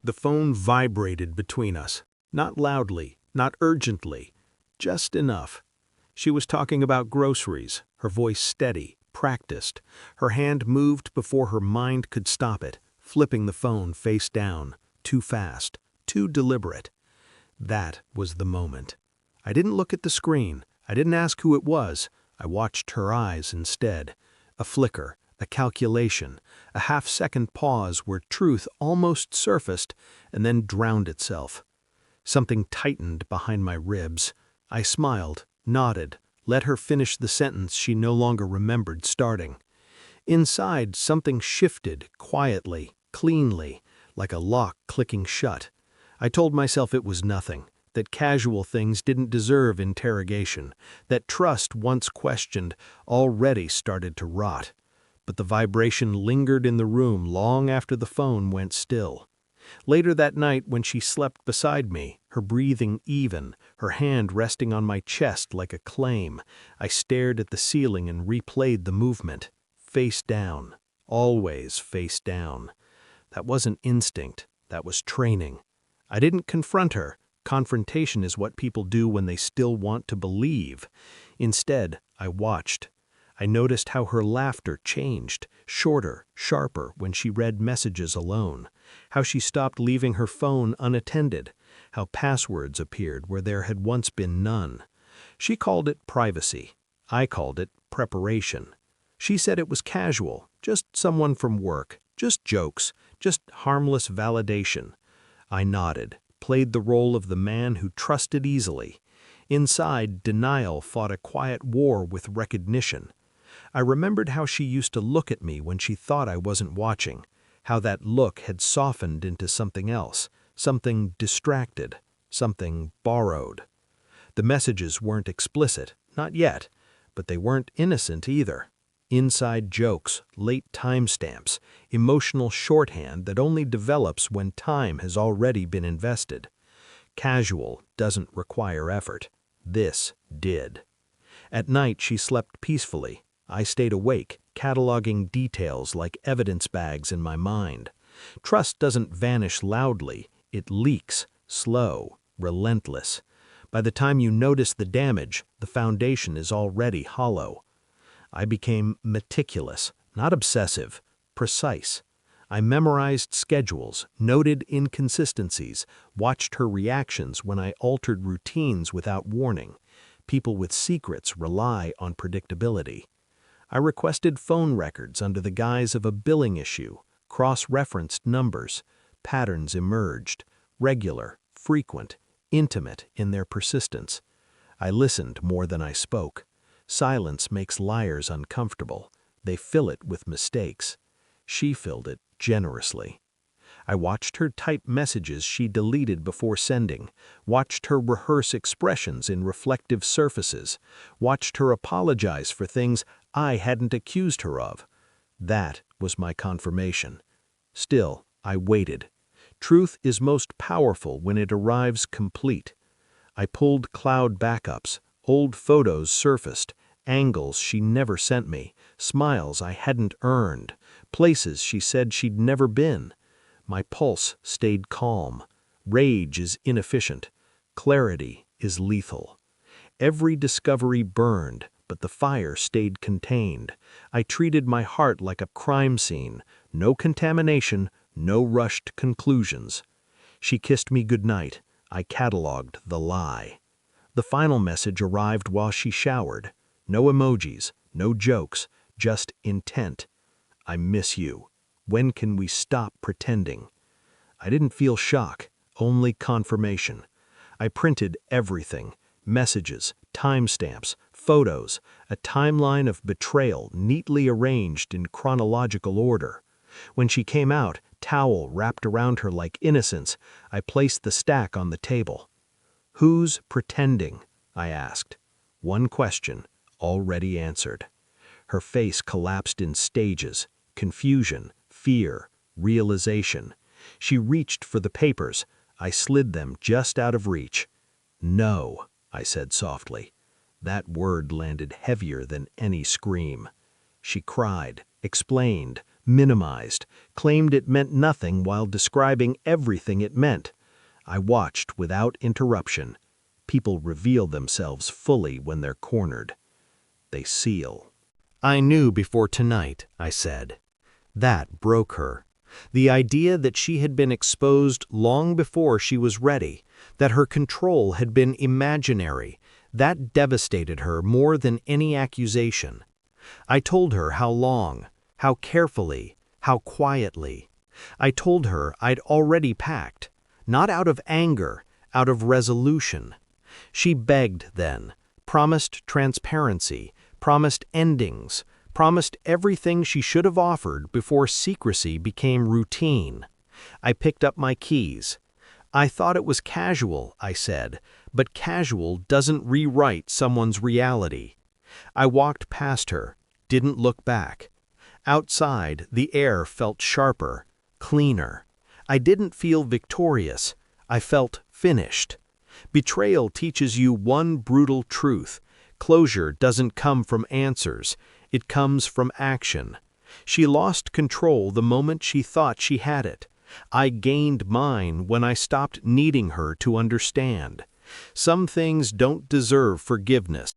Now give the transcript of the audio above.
The phone vibrated between us. Not loudly, not urgently, just enough. She was talking about groceries, her voice steady, practiced. Her hand moved before her mind could stop it, flipping the phone face down, too fast, too deliberate. That was the moment. I didn't look at the screen. I didn't ask who it was. I watched her eyes instead. A flicker, a calculation, a half-second pause where truth almost surfaced and then drowned itself. Something tightened behind my ribs. I smiled, nodded, let her finish the sentence she no longer remembered starting. Inside, something shifted, quietly, cleanly, like a lock clicking shut. I told myself it was nothing, that casual things didn't deserve interrogation, that trust once questioned already started to rot. But the vibration lingered in the room long after the phone went still. Later that night, when she slept beside me, her breathing even, her hand resting on my chest like a claim, I stared at the ceiling and replayed the movement. Face down. Always face down. That wasn't instinct. That was training. I didn't confront her. Confrontation is what people do when they still want to believe. Instead, I watched. I noticed how her laughter changed, shorter, sharper when she read messages alone, how she stopped leaving her phone unattended, how passwords appeared where there had once been none. She called it privacy. I called it preparation. She said it was casual, just someone from work, just jokes, just harmless validation. I nodded, played the role of the man who trusted easily. Inside, denial fought a quiet war with recognition. I remembered how she used to look at me when she thought I wasn't watching, how that look had softened into something else, something distracted, something borrowed. The messages weren't explicit, not yet, but they weren't innocent either. Inside jokes, late timestamps, emotional shorthand that only develops when time has already been invested. Casual doesn't require effort. This did. At night she slept peacefully. I stayed awake, cataloging details like evidence bags in my mind. Trust doesn't vanish loudly. It leaks, slow, relentless. By the time you notice the damage, the foundation is already hollow. I became meticulous, not obsessive, precise. I memorized schedules, noted inconsistencies, watched her reactions when I altered routines without warning. People with secrets rely on predictability. I requested phone records under the guise of a billing issue, cross-referenced numbers. Patterns emerged, regular, frequent, intimate in their persistence. I listened more than I spoke. Silence makes liars uncomfortable. They fill it with mistakes. She filled it generously. I watched her type messages she deleted before sending, watched her rehearse expressions in reflective surfaces, watched her apologize for things I hadn't accused her of. That was my confirmation. Still, I waited. Truth is most powerful when it arrives complete. I pulled cloud backups. Old photos surfaced, angles she never sent me, smiles I hadn't earned, places she said she'd never been. My pulse stayed calm. Rage is inefficient. Clarity is lethal. Every discovery burned, but the fire stayed contained. I treated my heart like a crime scene. No contamination, no rushed conclusions. She kissed me goodnight. I cataloged the lie. The final message arrived while she showered. No emojis, no jokes, just intent. I miss you. When can we stop pretending? I didn't feel shock, only confirmation. I printed everything, messages, timestamps, photos, a timeline of betrayal neatly arranged in chronological order. When she came out, towel wrapped around her like innocence, I placed the stack on the table. Who's pretending? I asked. One question, already answered. Her face collapsed in stages, confusion, fear, realization. She reached for the papers. I slid them just out of reach. No, I said softly. That word landed heavier than any scream. She cried, explained, minimized, claimed it meant nothing while describing everything it meant. I watched without interruption. People reveal themselves fully when they're cornered. They seal. "I knew before tonight," I said. That broke her. The idea that she had been exposed long before she was ready, that her control had been imaginary, that devastated her more than any accusation. I told her how long, how carefully, how quietly. I told her I'd already packed, not out of anger, out of resolution. She begged then, promised transparency, promised endings, promised everything she should have offered before secrecy became routine. I picked up my keys. "I thought it was casual," I said, "but casual doesn't rewrite someone's reality." I walked past her, didn't look back. Outside, the air felt sharper, cleaner. I didn't feel victorious. I felt finished. Betrayal teaches you one brutal truth. Closure doesn't come from answers. It comes from action. She lost control the moment she thought she had it. I gained mine when I stopped needing her to understand. Some things don't deserve forgiveness.